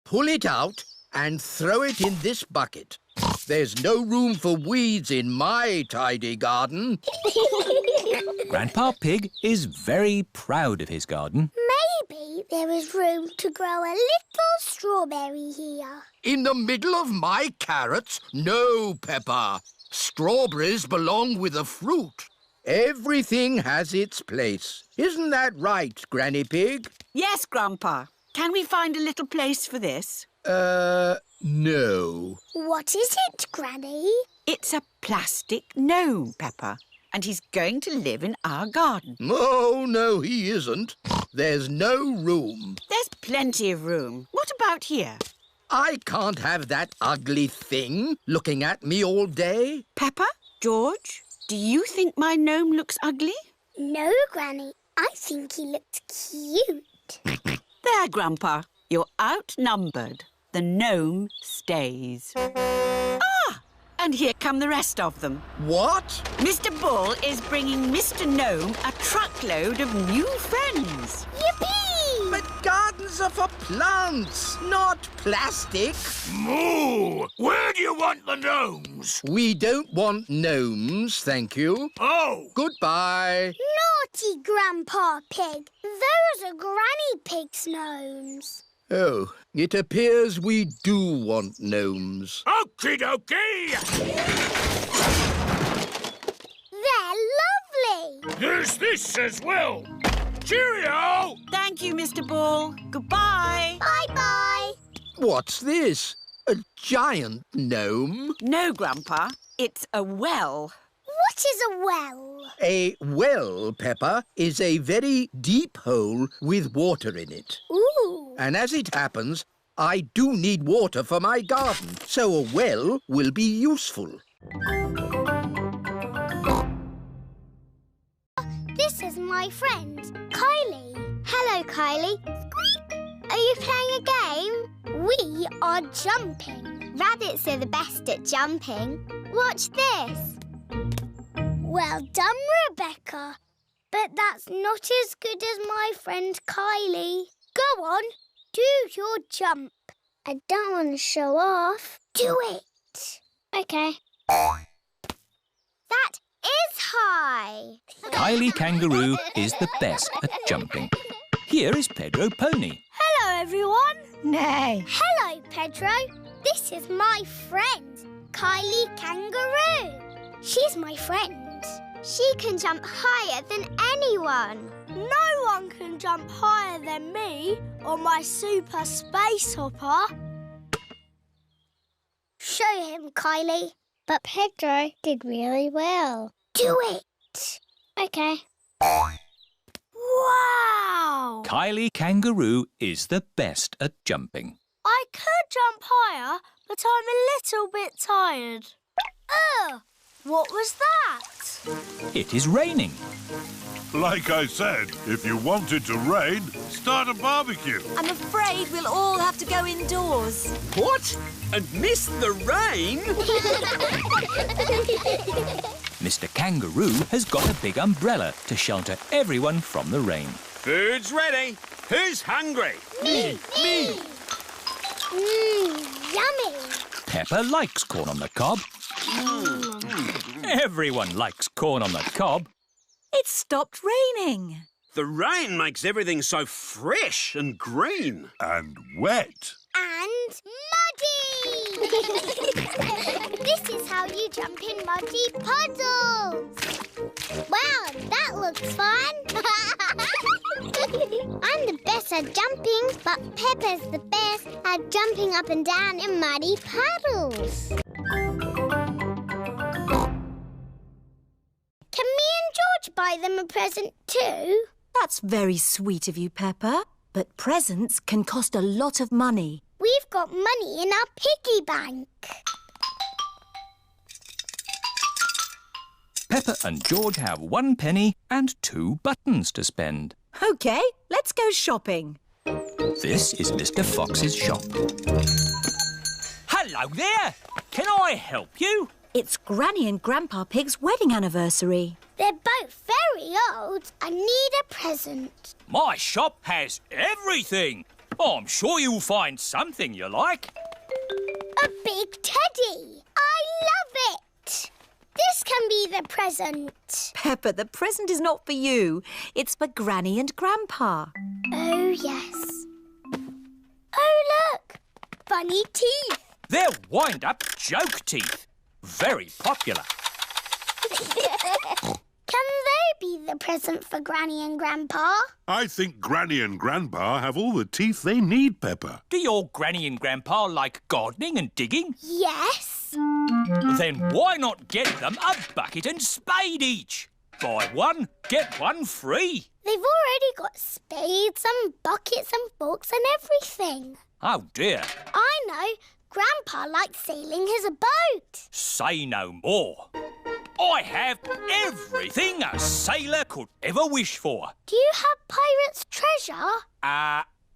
Pull it out and throw it in this bucket. There's no room for weeds in my tidy garden. Grandpa Pig is very proud of his garden. Maybe there is room to grow a little strawberry here. In the middle of my carrots? No, Peppa. Strawberries belong with the fruit. Everything has its place. Isn't that right, Granny Pig? Yes, Grandpa. Can we find a little place for this? No. What is it, Granny? It's a plastic gnome, Peppa, and he's going to live in our garden. Oh, no, he isn't. There's no room. There's plenty of room. What about here? I can't have that ugly thing looking at me all day. Peppa, George, do you think my gnome looks ugly? No, Granny. I think he looks cute. There, Grandpa. You're outnumbered. The gnome stays. Ah! And here come the rest of them. What? Mr. Bull is bringing Mr. Gnome a truckload of new friends. Yippee! But gardens are for plants, not plastic. Moo! Where do you want the gnomes? We don't want gnomes, thank you. Oh! Goodbye. Naughty Grandpa Pig. Those are Granny Pig's gnomes. Oh, it appears we do want gnomes. Okie dokie! They're lovely. There's this as well. Cheerio! Thank you, Mr. Bull. Goodbye. Bye-bye. What's this? A giant gnome? No, Grandpa. It's a well. What is a well? A well, Peppa, is a very deep hole with water in it. Ooh. And as it happens, I do need water for my garden, so a well will be useful. This is my friend, Kylie. Hello, Kylie. Are you playing a game? We are jumping. Rabbits are the best at jumping. Watch this. Well done, Rebecca. But that's not as good as my friend Kylie. Go on, do your jump. I don't want to show off. Do it. OK. That is high. Kylie Kangaroo is the best at jumping. Here is Pedro Pony. Hello, everyone. Nay. Hello, Pedro. This is my friend, Kylie Kangaroo. She's my friend. She can jump higher than anyone. No one can jump higher than me or my super space hopper. Show him, Kylie. But Pedro did really well. Do it. OK. Wow! Kylie Kangaroo is the best at jumping. I could jump higher, but I'm a little bit tired. Ugh! What was that? It is raining. Like I said, if you want it to rain, start a barbecue. I'm afraid we'll all have to go indoors. What? And miss the rain? Mr. Kangaroo has got a big umbrella to shelter everyone from the rain. Food's ready. Who's hungry? Me! Yummy! Peppa likes corn on the cob. Everyone likes corn on the cob. It stopped raining. The rain makes everything so fresh and green. And wet. And muddy! This is how you jump in muddy puddles. Wow, that looks fun. I'm the best at jumping, but Peppa's the best at jumping up and down in muddy puddles. Can me and George buy them a present too? That's very sweet of you, Peppa. But presents can cost a lot of money. We've got money in our piggy bank. Peppa and George have 1 penny and 2 buttons to spend. OK, let's go shopping. This is Mr. Fox's shop. Hello there. Can I help you? It's Granny and Grandpa Pig's wedding anniversary. They're both very old and need a present. My shop has everything. I'm sure you'll find something you like. A big teddy. I love it. This can be the present. Peppa, the present is not for you. It's for Granny and Grandpa. Oh, yes. Oh, look. Funny teeth. They're wind-up joke teeth. Very popular. Can they be the present for Granny and Grandpa? I think Granny and Grandpa have all the teeth they need, Peppa. Do your Granny and Grandpa like gardening and digging? Yes. Then why not get them a bucket and spade each? Buy one, get one free. They've already got spades and buckets and forks and everything. Oh, dear. I know. Grandpa likes sailing his boat. Say no more. I have everything a sailor could ever wish for. Do you have pirate's treasure?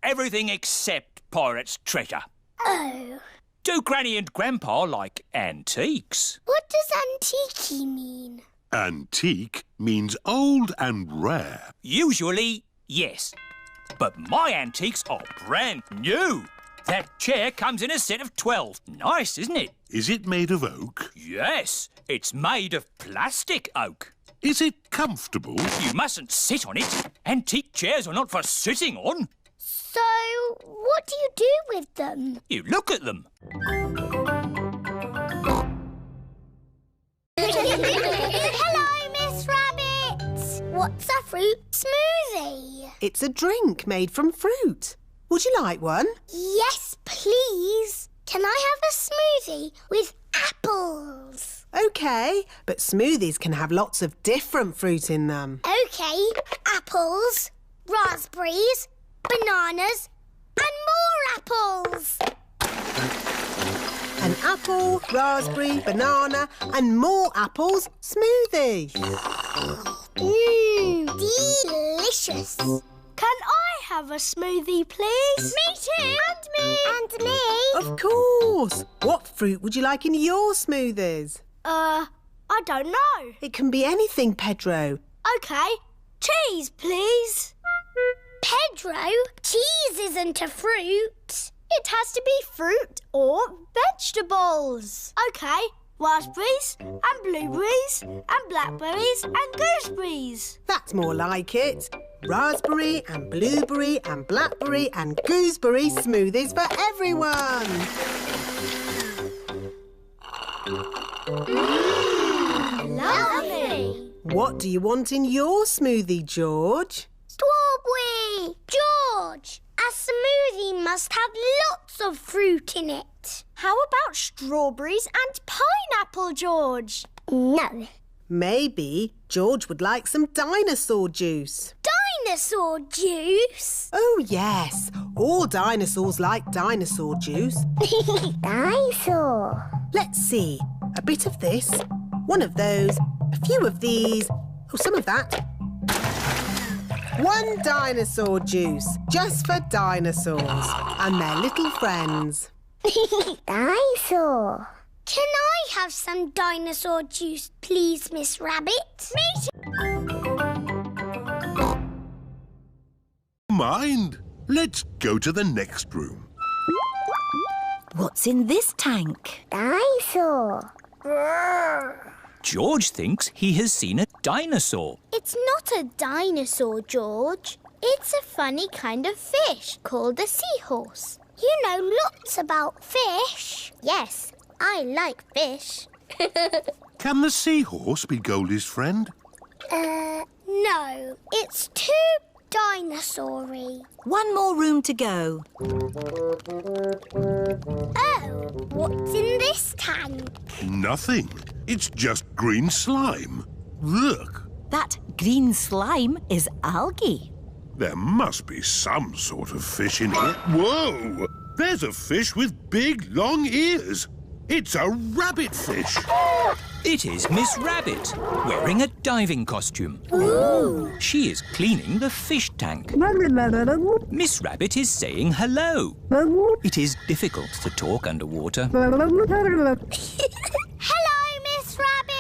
Everything except pirate's treasure. Oh. Do Granny and Grandpa like antiques? What does antique mean? Antique means old and rare. Usually, yes. But my antiques are brand new. That chair comes in a set of 12. Nice, isn't it? Is it made of oak? Yes, it's made of plastic oak. Is it comfortable? You mustn't sit on it. Antique chairs are not for sitting on. So, what do you do with them? You look at them. Hello, Miss Rabbit. What's a fruit smoothie? It's a drink made from fruit. Would you like one? Yes, please. Can I have a smoothie with apples? OK, but smoothies can have lots of different fruit in them. OK, apples, raspberries, bananas and more apples. An apple, raspberry, banana and more apples smoothie. Delicious. Can I have a smoothie, please? Me too. And me. And me. Of course. What fruit would you like in your smoothies? I don't know. It can be anything, Pedro. OK, cheese, please. Pedro, cheese isn't a fruit. It has to be fruit or vegetables. OK, raspberries and blueberries and blackberries and gooseberries. That's more like it. Raspberry and blueberry and blackberry and gooseberry smoothies for everyone. Lovely. What do you want in your smoothie, George? Strawberry. George, a smoothie must have lots of fruit in it. How about strawberries and pineapple, George? No. Maybe George would like some dinosaur juice. Dinosaur juice? Oh, yes. All dinosaurs like dinosaur juice. Dinosaur. Let's see. A bit of this, one of those, a few of these, oh, some of that. One dinosaur juice, just for dinosaurs and their little friends. Dinosaur. Can I have some dinosaur juice, please, Miss Rabbit? Me too. Mind. Let's go to the next room. What's in this tank? Dinosaur. George thinks he has seen a dinosaur. It's not a dinosaur, George. It's a funny kind of fish called a seahorse. You know lots about fish. Yes, I like fish. Can the seahorse be Goldie's friend? No. It's too dinosaur-y. One more room to go. Oh, what's in this tank? Nothing. It's just green slime. Look. That green slime is algae. There must be some sort of fish in here. Whoa! There's a fish with big, long ears. It's a rabbit fish. It is Miss Rabbit, wearing a diving costume. Ooh. She is cleaning the fish tank. Miss Rabbit is saying hello. It is difficult to talk underwater. Hello, Miss Rabbit.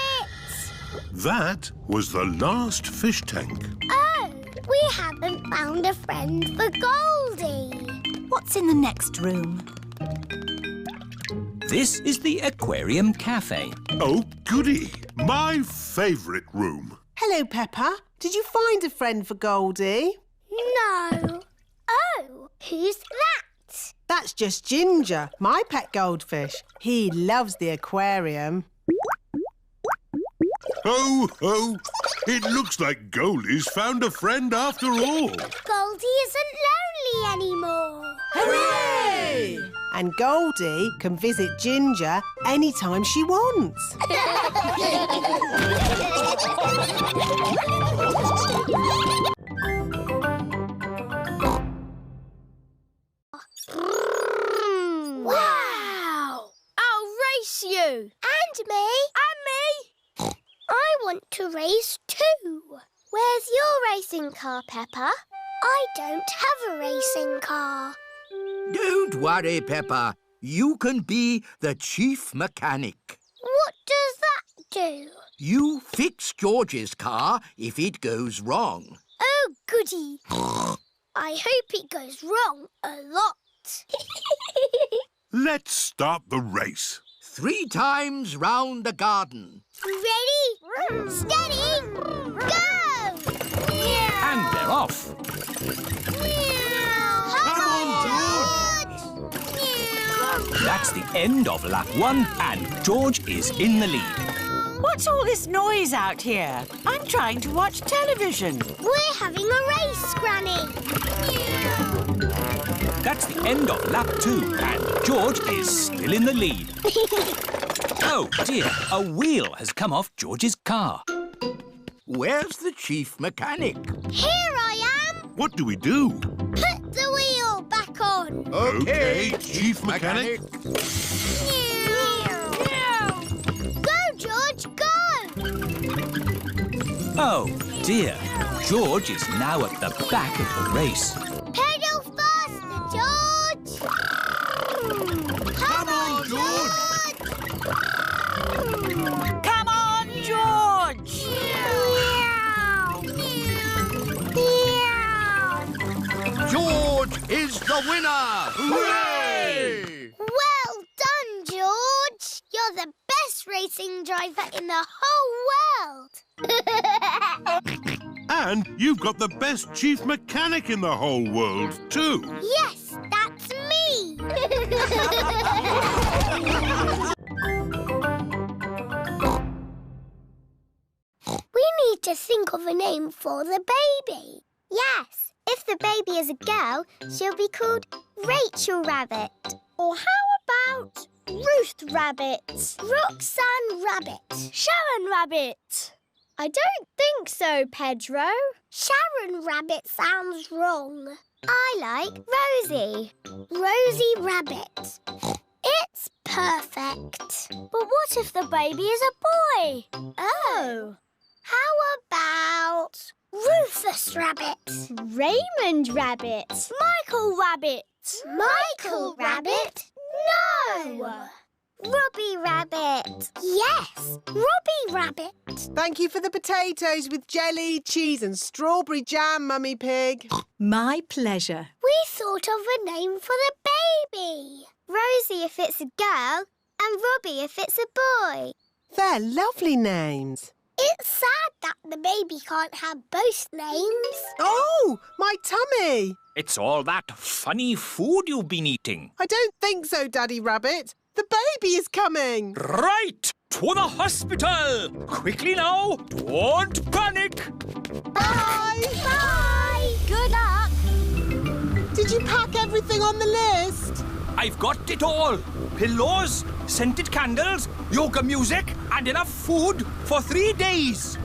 That was the last fish tank. Oh, we haven't found a friend for Goldie. What's in the next room? This is the Aquarium Cafe. Oh, goody! My favourite room. Hello, Peppa. Did you find a friend for Goldie? No. Oh, who's that? That's just Ginger, my pet goldfish. He loves the aquarium. Ho, ho! It looks like Goldie's found a friend after all. Goldie isn't lonely anymore. Hooray! And Goldie can visit Ginger anytime she wants. Wow! I'll race you. And me. And me. I want to race too. Where's your racing car, Peppa? I don't have a racing car. Don't worry, Peppa. You can be the chief mechanic. What does that do? You fix George's car if it goes wrong. Oh, goody. I hope it goes wrong a lot. Let's start the race. 3 times round the garden. Ready, steady, go! And they're off. Come on, George! That's the end of lap 1 and George is in the lead. What's all this noise out here? I'm trying to watch television. We're having a race, Granny. That's the end of lap 2 and George is still in the lead. Oh dear, a wheel has come off George's car. Where's the chief mechanic? Here I am. What do we do? Put the wheel back on. OK, chief mechanic. Go, George, go! Oh dear, George is now at the back of the race. Pedal faster, George! Come on, George! Come on, George! George is the winner! Hooray! Well done, George! You're the best racing driver in the whole world! And you've got the best chief mechanic in the whole world, too. Yes, that's me! We need to think of a name for the baby. Yes, if the baby is a girl, she'll be called Rachel Rabbit. Or how about Ruth Rabbit? Roxanne Rabbit. Sharon Rabbit? I don't think so, Pedro. Sharon Rabbit sounds wrong. I like Rosie. Rosie Rabbit. It's perfect. But what if the baby is a boy? Oh. How about Rufus Rabbit? Raymond Rabbit? Michael Rabbit? Michael Rabbit? No! Robbie Rabbit. Yes, Robbie Rabbit. Thank you for the potatoes with jelly, cheese and strawberry jam, Mummy Pig. My pleasure. We thought of a name for the baby. Rosie if it's a girl and Robbie if it's a boy. They're lovely names. It's sad that the baby can't have both names. Oh, my tummy. It's all that funny food you've been eating. I don't think so, Daddy Rabbit. The baby is coming. Right! To the hospital! Quickly now! Don't panic! Bye! Bye! Good luck! Did you pack everything on the list? I've got it all. Pillows, scented candles, yoga music and enough food for 3 days.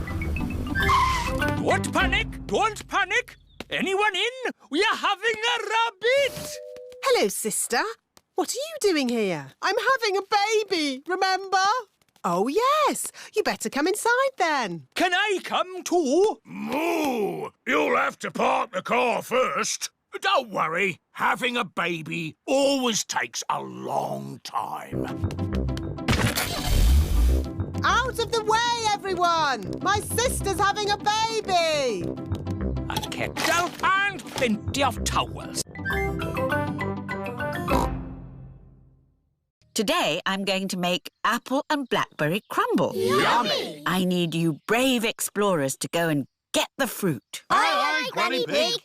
Don't panic! Don't panic! Anyone in? We are having a rabbit! Hello, sister. What are you doing here? I'm having a baby, remember? Oh, yes. You better come inside then. Can I come too? Moo! You'll have to park the car first. Don't worry. Having a baby always takes a long time. Out of the way, everyone! My sister's having a baby! A kettle and plenty of towels. Today, I'm going to make apple and blackberry crumble. Yummy! I need you brave explorers to go and get the fruit. Aye, aye, Granny Pig.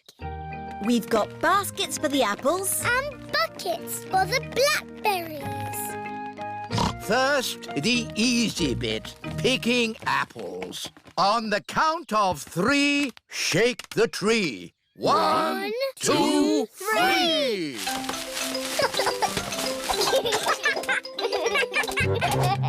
We've got baskets for the apples. And buckets for the blackberries. First, the easy bit, picking apples. On the count of 3, shake the tree. 1, 2, 3.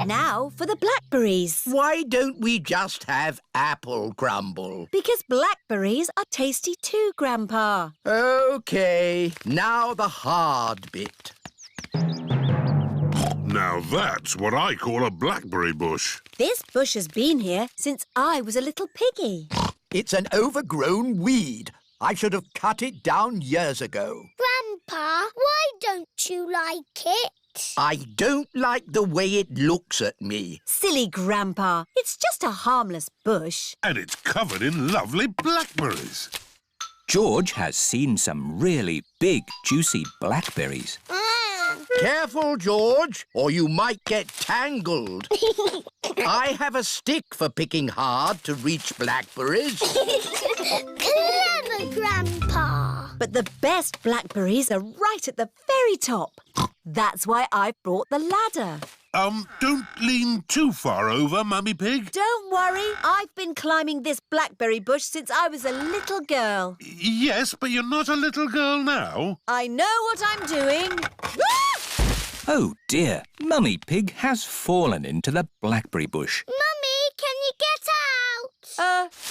Now for the blackberries. Why don't we just have apple crumble? Because blackberries are tasty too, Grandpa. OK, now the hard bit. Now that's what I call a blackberry bush. This bush has been here since I was a little piggy. It's an overgrown weed. I should have cut it down years ago. Grandpa, why don't you like it? I don't like the way it looks at me. Silly Grandpa. It's just a harmless bush. And it's covered in lovely blackberries. George has seen some really big, juicy blackberries. Careful, George, or you might get tangled. I have a stick for picking hard to reach blackberries. Clever, Grandpa. But the best blackberries are right at the very top. That's why I've brought the ladder. Don't lean too far over, Mummy Pig. Don't worry, I've been climbing this blackberry bush since I was a little girl. Yes, but you're not a little girl now. I know what I'm doing. Oh dear, Mummy Pig has fallen into the blackberry bush. Mummy, can you get out?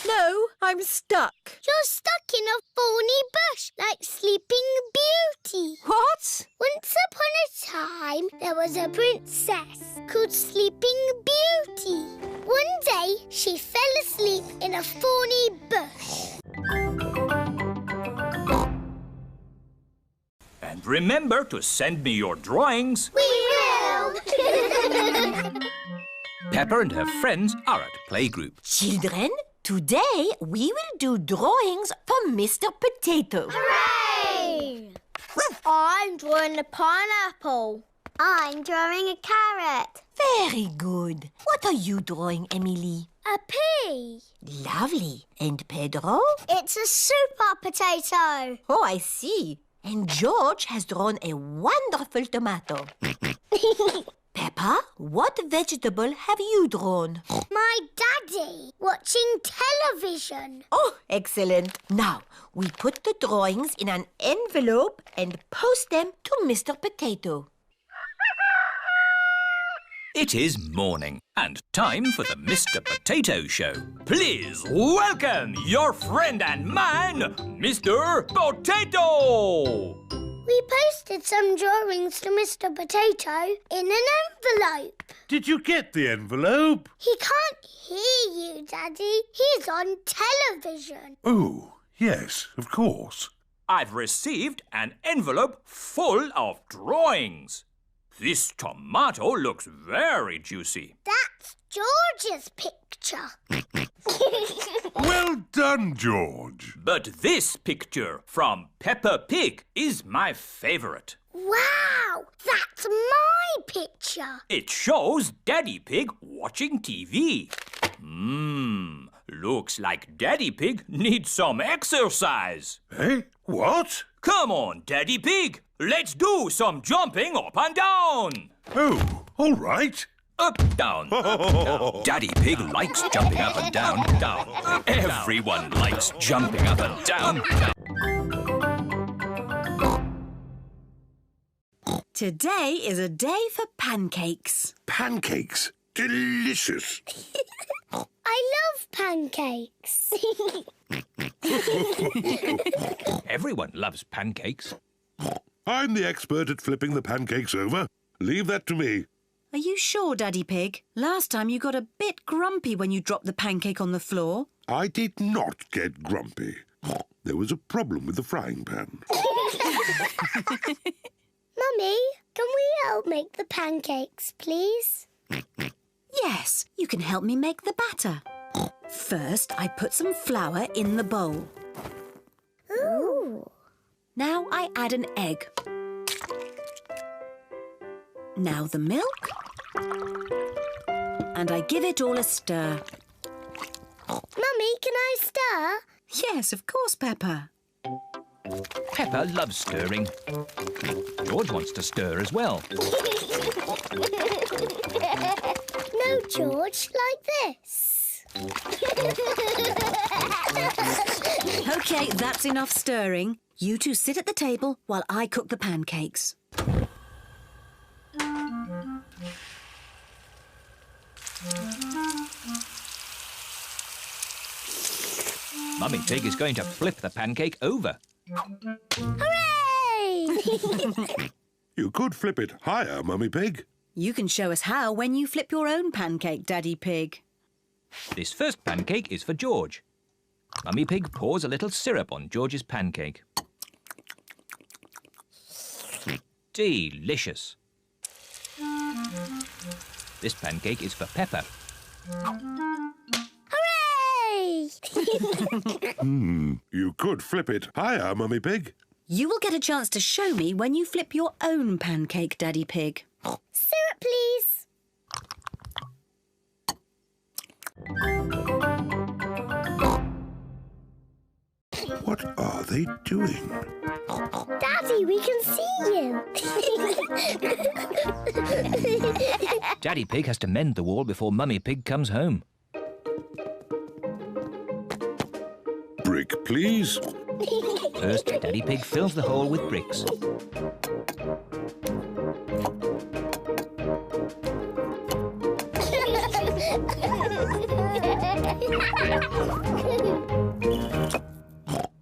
No, I'm stuck. You're stuck in a thorny bush like Sleeping Beauty. What? Once upon a time, there was a princess called Sleeping Beauty. One day, she fell asleep in a thorny bush. And remember to send me your drawings. We will! Peppa and her friends are at playgroup. Children, today we will do drawings for Mr. Potato. Hooray! I'm drawing a pineapple. I'm drawing a carrot. Very good. What are you drawing, Emily? A pea. Lovely. And Pedro? It's a super potato. Oh, I see. And George has drawn a wonderful tomato. Peppa, what vegetable have you drawn? My daddy, watching television. Oh, excellent. Now, we put the drawings in an envelope and post them to Mr. Potato. It is morning and time for the Mr. Potato Show. Please welcome your friend and mine, Mr. Potato! We posted some drawings to Mr. Potato in an envelope. Did you get the envelope? He can't hear you, Daddy. He's on television. Oh, yes, of course. I've received an envelope full of drawings. This tomato looks very juicy. That's George's picture. Well done, George. But this picture from Peppa Pig is my favourite. Wow, that's my picture. It shows Daddy Pig watching TV. Looks like Daddy Pig needs some exercise. Eh? What? Come on, Daddy Pig. Let's do some jumping up and down. Oh, all right. Up, down, down. Daddy Pig likes jumping up and down, down. Everyone likes jumping up and down, down. Today is a day for pancakes. Pancakes? Delicious. I love pancakes. Everyone loves pancakes. I'm the expert at flipping the pancakes over. Leave that to me. Are you sure, Daddy Pig? Last time you got a bit grumpy when you dropped the pancake on the floor. I did not get grumpy. There was a problem with the frying pan. Mummy, can we help make the pancakes, please? Yes, you can help me make the batter. First, I put some flour in the bowl. Ooh. Now I add an egg. Now the milk. And I give it all a stir. Mummy, can I stir? Yes, of course, Peppa. Peppa loves stirring. George wants to stir as well. No, George, like this. OK, that's enough stirring. You two sit at the table while I cook the pancakes. Mummy Pig is going to flip the pancake over. Hooray! You could flip it higher, Mummy Pig. You can show us how when you flip your own pancake, Daddy Pig. This first pancake is for George. Mummy Pig pours a little syrup on George's pancake. Delicious. This pancake is for Peppa. Hooray! You could flip it higher, Mummy Pig. You will get a chance to show me when you flip your own pancake, Daddy Pig. Syrup, please. What are they doing? Daddy, we can see you. Daddy Pig has to mend the wall before Mummy Pig comes home. Brick, please. First, Daddy Pig fills the hole with bricks.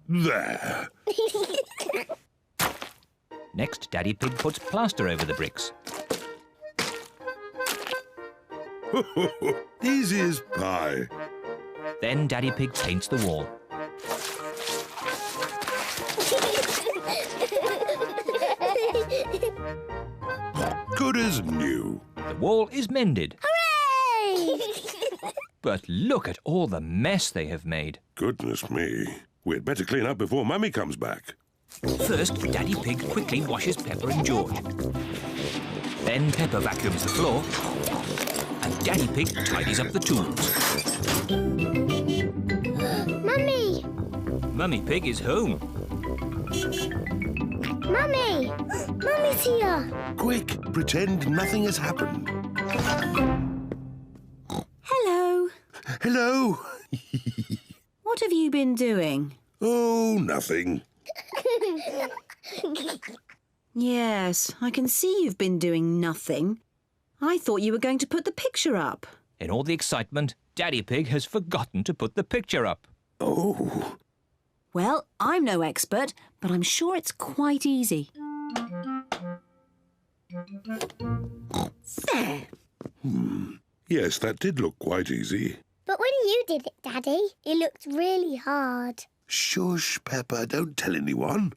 There. Next, Daddy Pig puts plaster over the bricks. Easy as pie. Then Daddy Pig paints the wall. Good as new. The wall is mended. Hooray! But look at all the mess they have made. Goodness me. We'd better clean up before Mummy comes back. First, Daddy Pig quickly washes Peppa and George. Then Peppa vacuums the floor. And Daddy Pig tidies up the tools. Mummy! Mummy Pig is home. Mummy! Mummy's here. Quick, pretend nothing has happened. Hello. Hello. What have you been doing? Oh, nothing. Yes, I can see you've been doing nothing. I thought you were going to put the picture up. In all the excitement, Daddy Pig has forgotten to put the picture up. Oh. Well, I'm no expert, but I'm sure it's quite easy. There. Yes, that did look quite easy. But when you did it, Daddy, it looked really hard. Shush, Peppa, don't tell anyone.